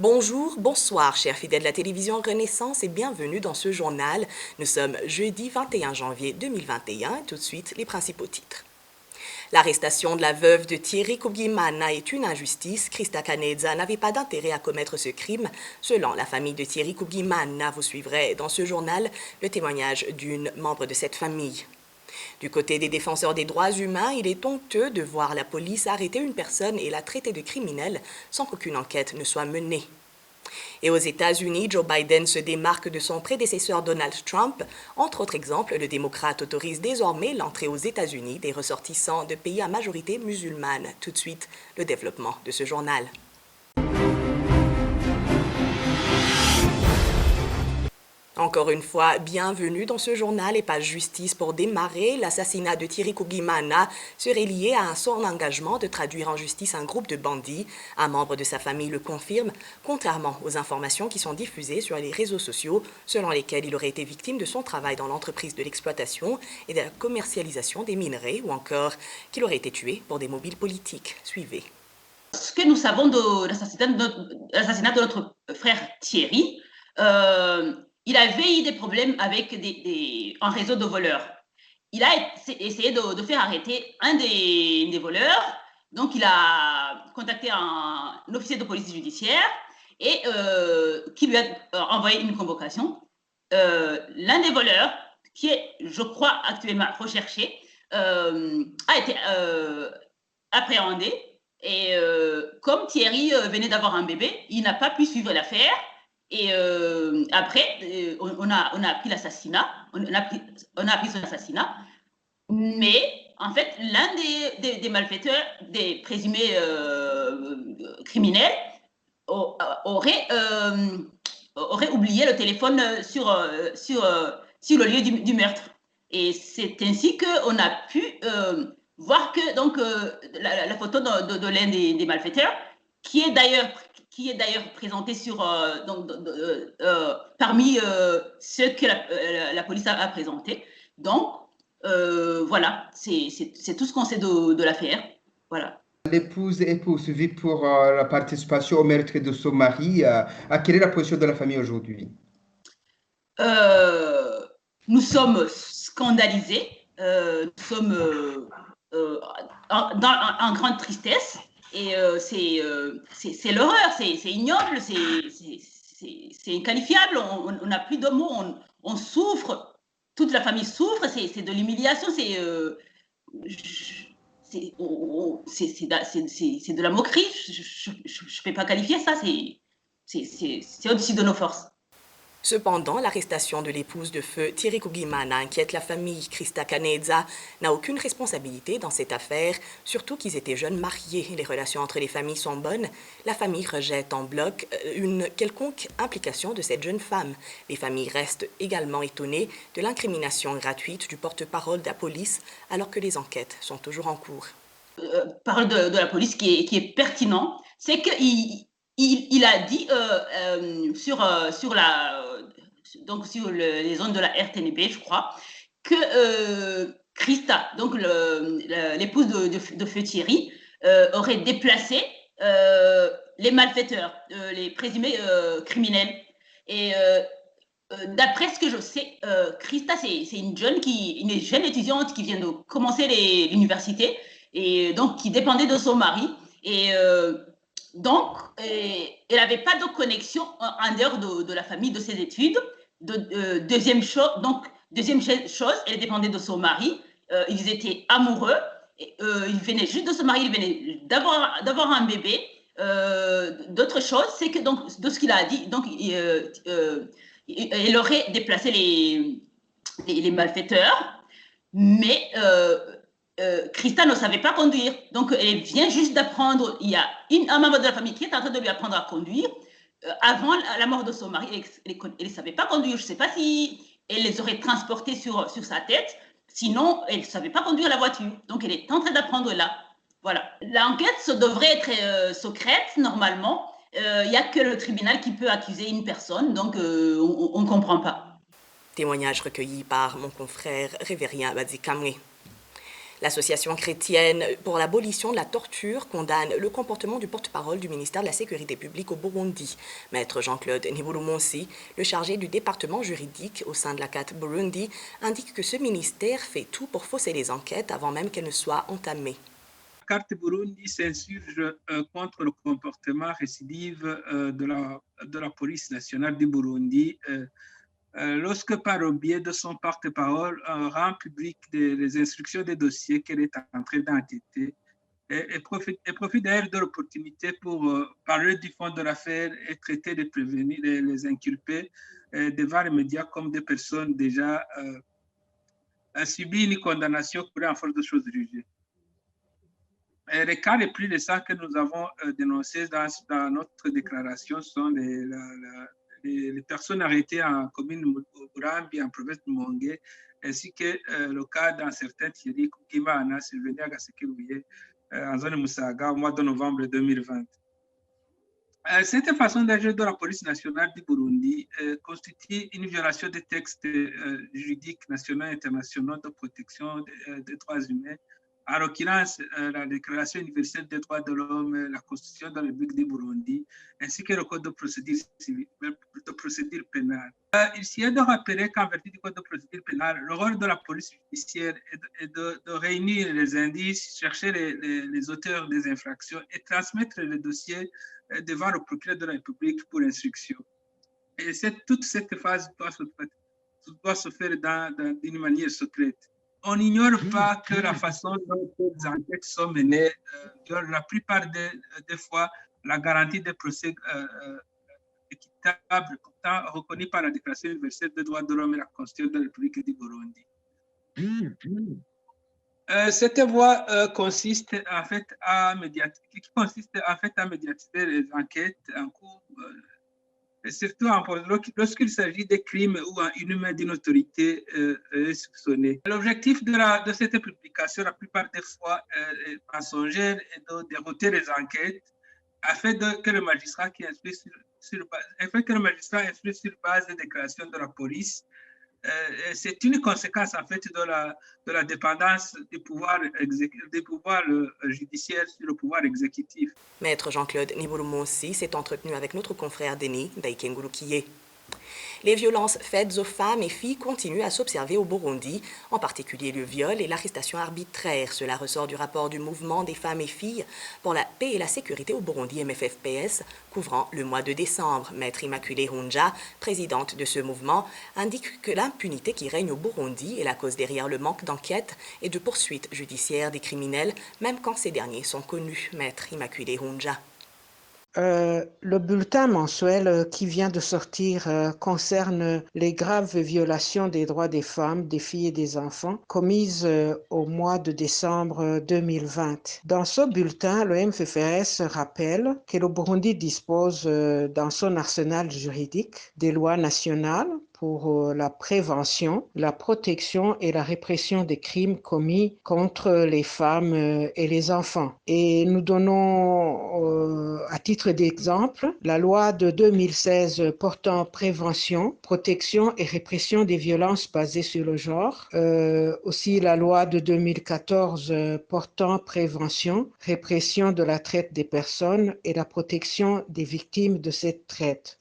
Bonjour, bonsoir, chers fidèles de la télévision Renaissance et bienvenue dans ce journal. Nous sommes jeudi 21 janvier 2021 et tout de suite les principaux titres. L'arrestation de la veuve de Thierry Kubimana est une injustice. Christa Canezza n'avait pas d'intérêt à commettre ce crime. Selon la famille de Thierry Kubimana, vous suivrez dans ce journal le témoignage d'une membre de cette famille. Du côté des défenseurs des droits humains, il est honteux de voir la police arrêter une personne et la traiter de criminelle sans qu'aucune enquête ne soit menée. Et aux États-Unis, Joe Biden se démarque de son prédécesseur Donald Trump. Entre autres exemples, le démocrate autorise désormais l'entrée aux États-Unis des ressortissants de pays à majorité musulmane. Tout de suite, le développement de ce journal. Encore une fois, bienvenue dans ce journal et pas justice pour démarrer. L'assassinat de Thierry Kubimana serait lié à son engagement de traduire en justice un groupe de bandits. Un membre de sa famille le confirme, contrairement aux informations qui sont diffusées sur les réseaux sociaux, selon lesquelles il aurait été victime de son travail dans l'entreprise de l'exploitation et de la commercialisation des minerais, ou encore qu'il aurait été tué pour des mobiles politiques. Suivez. Ce que nous savons de l'assassinat de notre frère Thierry, il avait eu des problèmes avec un réseau de voleurs. Il a essayé de faire arrêter un des voleurs. Donc, il a contacté un officier de police judiciaire et qui lui a envoyé une convocation. L'un des voleurs, qui est, je crois, actuellement recherché, a été appréhendé. Et comme Thierry venait d'avoir un bébé, il n'a pas pu suivre l'affaire. Et après, on a appris l'assassinat, on a appris son assassinat. Mais en fait, l'un des malfaiteurs, des présumés criminels, aurait oublié le téléphone sur le lieu du meurtre. Et c'est ainsi qu'on a pu voir que donc la photo de l'un des malfaiteurs, qui est d'ailleurs présenté sur parmi ceux que la police a présenté. Donc voilà, c'est tout ce qu'on sait de l'affaire. Voilà. L'épouse est poursuivie pour la participation au meurtre de son mari. Quelle est la position de la famille aujourd'hui? Nous sommes scandalisés, nous sommes en grande tristesse, et c'est l'horreur, c'est ignoble, c'est inqualifiable, on n'a plus de mots, on souffre, toute la famille souffre, c'est de l'humiliation, c'est de la moquerie, je ne peux pas qualifier ça, c'est au-dessus de nos forces. Cependant, l'arrestation de l'épouse de feu Thierry Kubimana inquiète la famille. Christa Canezza n'a aucune responsabilité dans cette affaire, surtout qu'ils étaient jeunes mariés. Les relations entre les familles sont bonnes. La famille rejette en bloc une quelconque implication de cette jeune femme. Les familles restent également étonnées de l'incrimination gratuite du porte-parole de la police, alors que les enquêtes sont toujours en cours. Parole de la police qui est pertinent, c'est qu'il a dit donc sur les ondes de la RTNB, je crois, que Christa, donc l'épouse de feu Thierry, aurait déplacé les malfaiteurs, les présumés criminels. Et d'après ce que je sais, Christa, c'est une jeune étudiante qui vient de commencer l'université et donc qui dépendait de son mari. Et donc, elle n'avait pas de connexion en dehors de la famille, de ses études. Deuxième chose, elle dépendait de son mari. Ils étaient amoureux. Ils venaient juste de se marier, ils venaient d'avoir un bébé. D'autres choses, c'est que donc, de ce qu'il a dit, donc, elle aurait déplacé les malfaiteurs, mais Christa ne savait pas conduire. Donc, elle vient juste d'apprendre. Il y a un membre de la famille qui est en train de lui apprendre à conduire. Avant la mort de son mari, elle ne savait pas conduire. Je ne sais pas si elle les aurait transportés sur sa tête. Sinon, elle ne savait pas conduire la voiture. Donc, elle est en train d'apprendre là. Voilà. L'enquête devrait être secrète, normalement. Il n'y a que le tribunal qui peut accuser une personne. Donc, on ne comprend pas. Témoignage recueilli par mon confrère Révérien Badi Kamri. L'association chrétienne pour l'abolition de la torture condamne le comportement du porte-parole du ministère de la Sécurité publique au Burundi. Maître Jean-Claude Nibulumonsi, le chargé du département juridique au sein de la CAT Burundi, indique que ce ministère fait tout pour fausser les enquêtes avant même qu'elles ne soient entamées. La CAT Burundi s'insurge contre le comportement récidive de la police nationale du Burundi. Lorsque par le biais de son porte-parole rend public les instructions des dossiers qu'elle est en train d'enquêter et profite d'ailleurs de l'opportunité pour parler du fond de l'affaire et traiter de prévenir les inculpés devant les médias comme des personnes déjà subi une condamnation pour en force de choses jugées. Les cas les plus récents que nous avons dénoncés dans notre déclaration sont les personnes arrêtées en commune Murambi, en province de Mongué, ainsi que le cas dans certains Thierry Kukimana, Sylvania Gasekerouye, en zone Moussaga au mois de novembre 2020. Cette façon d'agir de la police nationale du Burundi constitue une violation des textes juridiques nationaux et internationaux de protection des droits humains, en l'occurrence la Déclaration universelle des droits de l'homme, la Constitution de la République du Burundi, ainsi que le Code de procédure pénale. Il s'agit de rappeler qu'en vertu du Code de procédure pénale, le rôle de la police judiciaire est de réunir les indices, chercher les auteurs des infractions et transmettre les dossiers devant le procureur de la République pour instruction. Et toute cette phase doit se faire d'une manière secrète. On n'ignore pas que la façon dont les enquêtes sont menées donne la plupart des fois la garantie des procès équitables, pourtant reconnus par la Déclaration universelle des droits de l'homme et la Constitution de la République du Burundi. Cette voie consiste en fait à médiatiser les enquêtes en cours, et surtout lorsqu'il s'agit de crimes où une main d'une autorité est soupçonnée. L'objectif de cette publication, la plupart des fois, est mensongère et de dérouter les enquêtes afin que le magistrat instruit sur base des déclarations de la police. C'est une conséquence en fait de la dépendance du pouvoir judiciaire sur le pouvoir exécutif. Maître Jean-Claude Nibulumonsi s'est entretenu avec notre confrère Denis Daikengulukiye. Les violences faites aux femmes et filles continuent à s'observer au Burundi, en particulier le viol et l'arrestation arbitraire. Cela ressort du rapport du mouvement des femmes et filles pour la paix et la sécurité au Burundi, MFFPS, couvrant le mois de décembre. Maître Immaculée Hunja, présidente de ce mouvement, indique que l'impunité qui règne au Burundi est la cause derrière le manque d'enquête et de poursuites judiciaires des criminels, même quand ces derniers sont connus. Maître Immaculée Hunja. Le bulletin mensuel qui vient de sortir concerne les graves violations des droits des femmes, des filles et des enfants commises au mois de décembre 2020. Dans ce bulletin, le MFFS rappelle que le Burundi dispose dans son arsenal juridique des lois nationales pour la prévention, la protection et la répression des crimes commis contre les femmes et les enfants. Et nous donnons à titre d'exemple la loi de 2016 portant prévention, protection et répression des violences basées sur le genre, aussi la loi de 2014 portant prévention, répression de la traite des personnes et la protection des victimes de cette traite.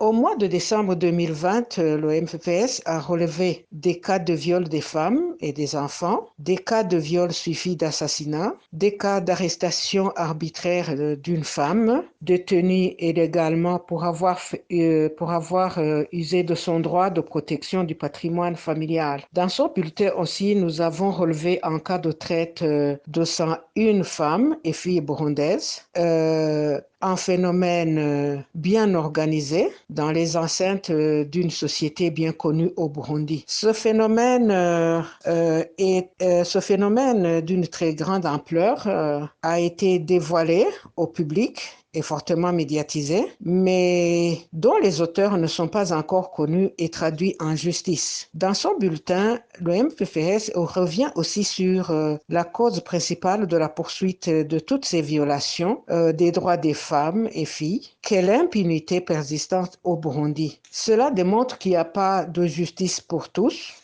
Au mois de décembre 2020, le MFPS a relevé des cas de viol des femmes et des enfants, des cas de viol suivis d'assassinat, des cas d'arrestation arbitraire d'une femme détenue illégalement pour avoir usé de son droit de protection du patrimoine familial. Dans ce bulletin aussi, nous avons relevé un cas de traite de 101 femmes et filles burundaises, un phénomène bien organisé dans les enceintes d'une société bien connue au Burundi. Ce phénomène d'une très grande ampleur a été dévoilé au public est fortement médiatisé, mais dont les auteurs ne sont pas encore connus et traduits en justice. Dans son bulletin, le MFFS revient aussi sur la cause principale de la poursuite de toutes ces violations des droits des femmes et filles, qu'est l'impunité persistante au Burundi. Cela démontre qu'il n'y a pas de justice pour tous,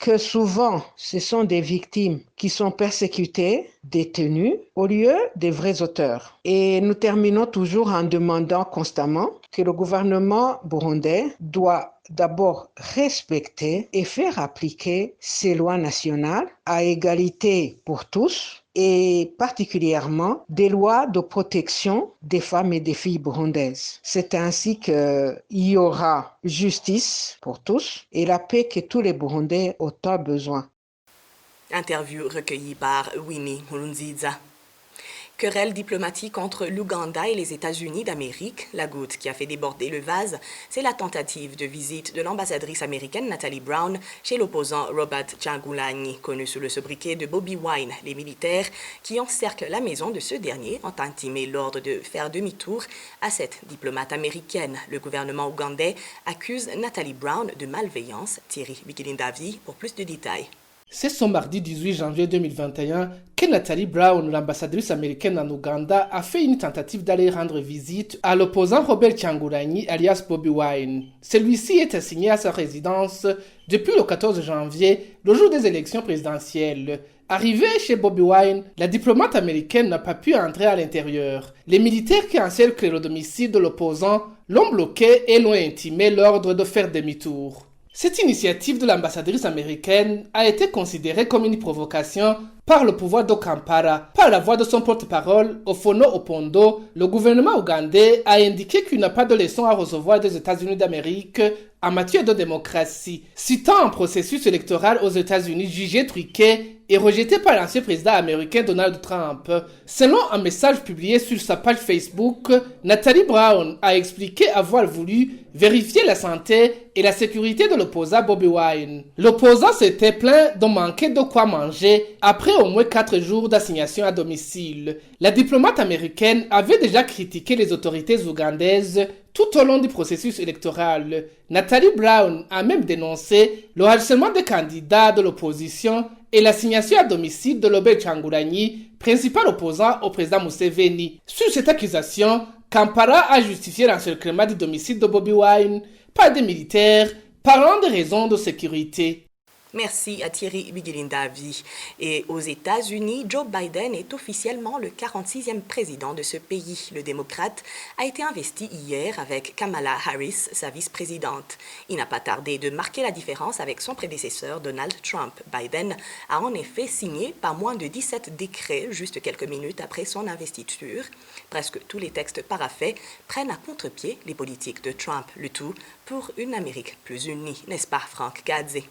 que souvent ce sont des victimes qui sont persécutées, détenues, au lieu des vrais auteurs. Et nous terminons toujours en demandant constamment que le gouvernement burundais doit d'abord respecter et faire appliquer ces lois nationales à égalité pour tous et particulièrement des lois de protection des femmes et des filles burundaises. C'est ainsi qu'il y aura justice pour tous et la paix que tous les Burundais ont tant besoin. Interview recueillie par Winnie Mulunziza. Querelle diplomatique entre l'Ouganda et les États-Unis d'Amérique, la goutte qui a fait déborder le vase, c'est la tentative de visite de l'ambassadrice américaine Natalie Brown chez l'opposant Robert Kyagulanyi, connu sous le sobriquet de Bobi Wine. Les militaires qui encerclent la maison de ce dernier ont intimé l'ordre de faire demi-tour à cette diplomate américaine. Le gouvernement ougandais accuse Natalie Brown de malveillance. Thierry Bikilindavi pour plus de détails. C'est ce mardi 18 janvier 2021 que Natalie Brown, l'ambassadrice américaine en Ouganda, a fait une tentative d'aller rendre visite à l'opposant Robert Kyagulanyi, alias Bobi Wine. Celui-ci est assigné à sa résidence depuis le 14 janvier, le jour des élections présidentielles. Arrivée chez Bobi Wine, la diplomate américaine n'a pas pu entrer à l'intérieur. Les militaires qui encerclent le domicile de l'opposant l'ont bloqué et l'ont intimé l'ordre de faire demi-tour. Cette initiative de l'ambassadrice américaine a été considérée comme une provocation par le pouvoir de Kampala. Par la voix de son porte-parole, Ofono Opondo, le gouvernement ougandais a indiqué qu'il n'a pas de leçon à recevoir des États-Unis d'Amérique en matière de démocratie, citant un processus électoral aux États-Unis jugé truqué et rejeté par l'ancien président américain Donald Trump. Selon un message publié sur sa page Facebook, Natalie Brown a expliqué avoir voulu vérifier la santé et la sécurité de l'opposant Bobi Wine. L'opposant s'était plaint de manquer de quoi manger après au moins 4 jours d'assignation à domicile. La diplomate américaine avait déjà critiqué les autorités ougandaises tout au long du processus électoral. Natalie Brown a même dénoncé le harcèlement des candidats de l'opposition et l'assignation à domicile de Robert Kyagulanyi, principal opposant au président Museveni. Sur cette accusation, Kampala a justifié l'encerclement du domicile de Bobi Wine par des militaires, parlant de raisons de sécurité. Merci à Thierry Bigilindavi. Et aux États-Unis, Joe Biden est officiellement le 46e président de ce pays. Le démocrate a été investi hier avec Kamala Harris, sa vice-présidente. Il n'a pas tardé de marquer la différence avec son prédécesseur Donald Trump. Biden a en effet signé pas moins de 17 décrets juste quelques minutes après son investiture. Presque tous les textes paraphés prennent à contre-pied les politiques de Trump. Le tout pour une Amérique plus unie, n'est-ce pas, Franck Gadze?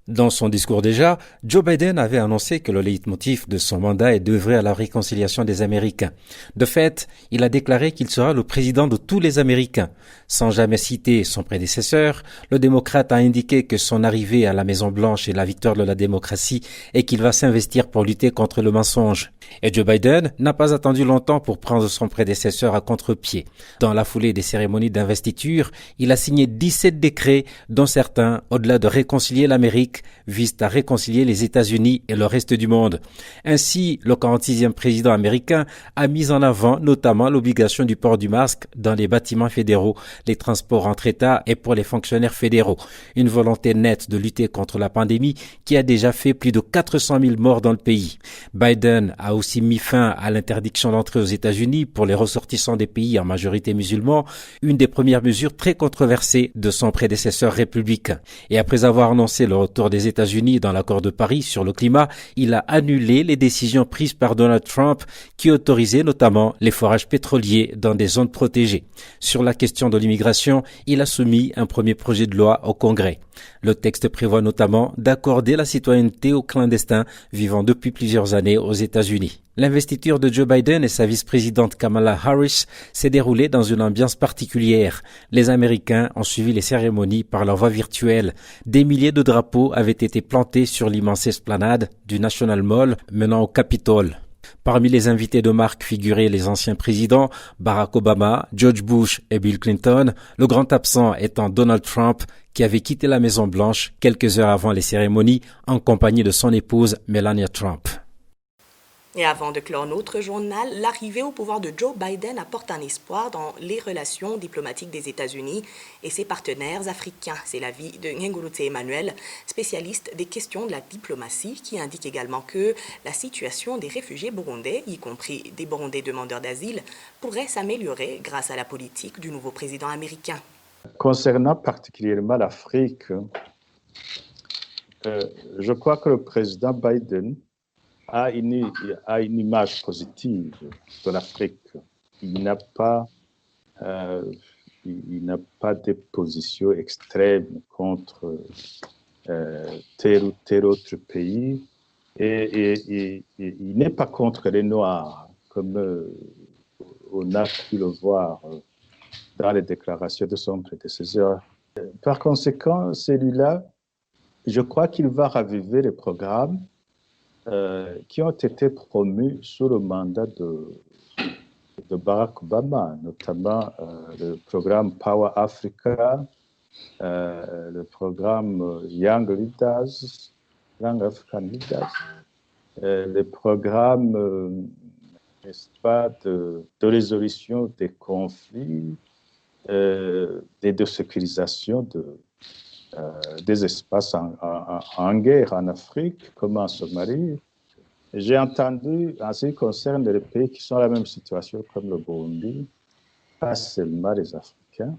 Dans son discours déjà, Joe Biden avait annoncé que le leitmotiv de son mandat est d'œuvrer à la réconciliation des Américains. De fait, il a déclaré qu'il sera le président de tous les Américains. Sans jamais citer son prédécesseur, le démocrate a indiqué que son arrivée à la Maison-Blanche est la victoire de la démocratie et qu'il va s'investir pour lutter contre le mensonge. Et Joe Biden n'a pas attendu longtemps pour prendre son prédécesseur à contre-pied. Dans la foulée des cérémonies d'investiture, il a signé 17 décrets, dont certains, au-delà de réconcilier l'Amérique, visent à réconcilier les États-Unis et le reste du monde. Ainsi, le 46e président américain a mis en avant notamment l'obligation du port du masque dans les bâtiments fédéraux, les transports entre États et pour les fonctionnaires fédéraux. Une volonté nette de lutter contre la pandémie qui a déjà fait plus de 400 000 morts dans le pays. Biden a aussi mis fin à l'interdiction d'entrée aux États-Unis pour les ressortissants des pays en majorité musulmans, une des premières mesures très controversées de son prédécesseur républicain. Et après avoir annoncé le retour des États-Unis dans l'accord de Paris sur le climat, il a annulé les décisions prises par Donald Trump qui autorisaient notamment les forages pétroliers dans des zones protégées. Sur la question de l'immigration, il a soumis un premier projet de loi au Congrès. Le texte prévoit notamment d'accorder la citoyenneté aux clandestins vivant depuis plusieurs années aux États-Unis. L'investiture de Joe Biden et sa vice-présidente Kamala Harris s'est déroulée dans une ambiance particulière. Les Américains ont suivi les cérémonies par leur voie virtuelle. Des milliers de drapeaux avaient été plantés sur l'immense esplanade du National Mall menant au Capitole. Parmi les invités de marque figuraient les anciens présidents Barack Obama, George Bush et Bill Clinton, le grand absent étant Donald Trump qui avait quitté la Maison-Blanche quelques heures avant les cérémonies en compagnie de son épouse Melania Trump. Et avant de clore notre journal, l'arrivée au pouvoir de Joe Biden apporte un espoir dans les relations diplomatiques des États-Unis et ses partenaires africains. C'est l'avis de Ngengurutse Emmanuel, spécialiste des questions de la diplomatie, qui indique également que la situation des réfugiés burundais, y compris des Burundais demandeurs d'asile, pourrait s'améliorer grâce à la politique du nouveau président américain. Concernant particulièrement l'Afrique, je crois que le président Biden a une image positive de l'Afrique. Il n'a pas de position extrême contre tel ou tel autre pays et il n'est pas contre les Noirs, comme on a pu le voir dans les déclarations de son prédécesseur. Par conséquent, celui-là, je crois qu'il va raviver les programmes qui ont été promus sous le mandat de Barack Obama, notamment le programme Power Africa, le programme Young African Leaders, le programme n'est-ce pas, de résolution des conflits et de sécurisation des espaces en guerre en Afrique, comme en Somalie. J'ai entendu, en ce qui concerne les pays qui sont dans la même situation comme le Burundi, pas seulement les Africains,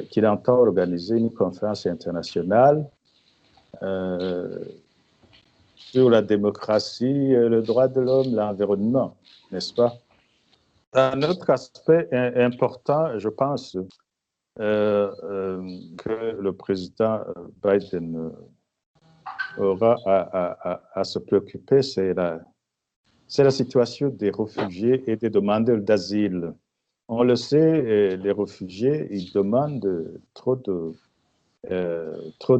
qu'il entend organiser une conférence internationale sur la démocratie, le droit de l'homme, l'environnement, n'est-ce pas? Un autre aspect important, je pense, que le président Biden aura à se préoccuper, c'est la situation des réfugiés et des demandeurs d'asile. On le sait, les réfugiés, ils demandent trop de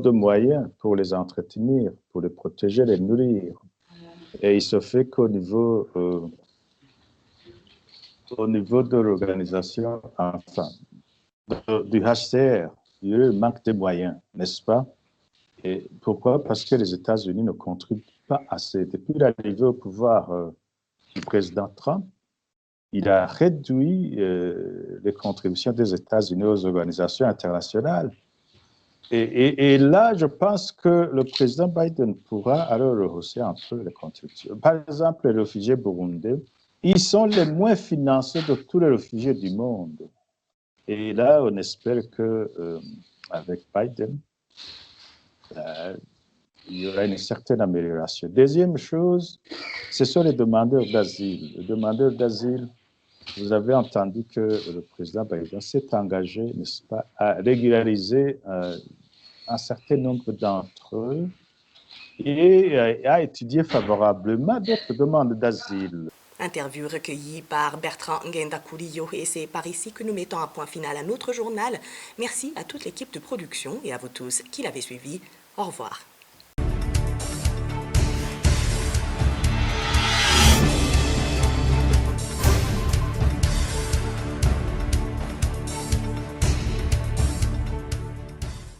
moyens pour les entretenir, pour les protéger, les nourrir. Et il se fait qu'au niveau de l'organisation, enfin, du HCR, il y a un manque de moyens, n'est-ce pas? Et pourquoi? Parce que les États-Unis ne contribuent pas assez. Depuis l'arrivée au pouvoir du président Trump, il a réduit les contributions des États-Unis aux organisations internationales. Et là, je pense que le président Biden pourra alors rehausser un peu les contributions. Par exemple, les réfugiés burundais, ils sont les moins financés de tous les réfugiés du monde. Et là, on espère qu'avec Biden, il y aura une certaine amélioration. Deuxième chose, ce sont les demandeurs d'asile. Les demandeurs d'asile, vous avez entendu que le président Biden s'est engagé, n'est-ce pas, à régulariser un certain nombre d'entre eux et à étudier favorablement d'autres demandes d'asile. Interview recueillie par Bertrand Ngendakuriyo, et c'est par ici que nous mettons un point final à notre journal. Merci à toute l'équipe de production et à vous tous qui l'avez suivi. Au revoir.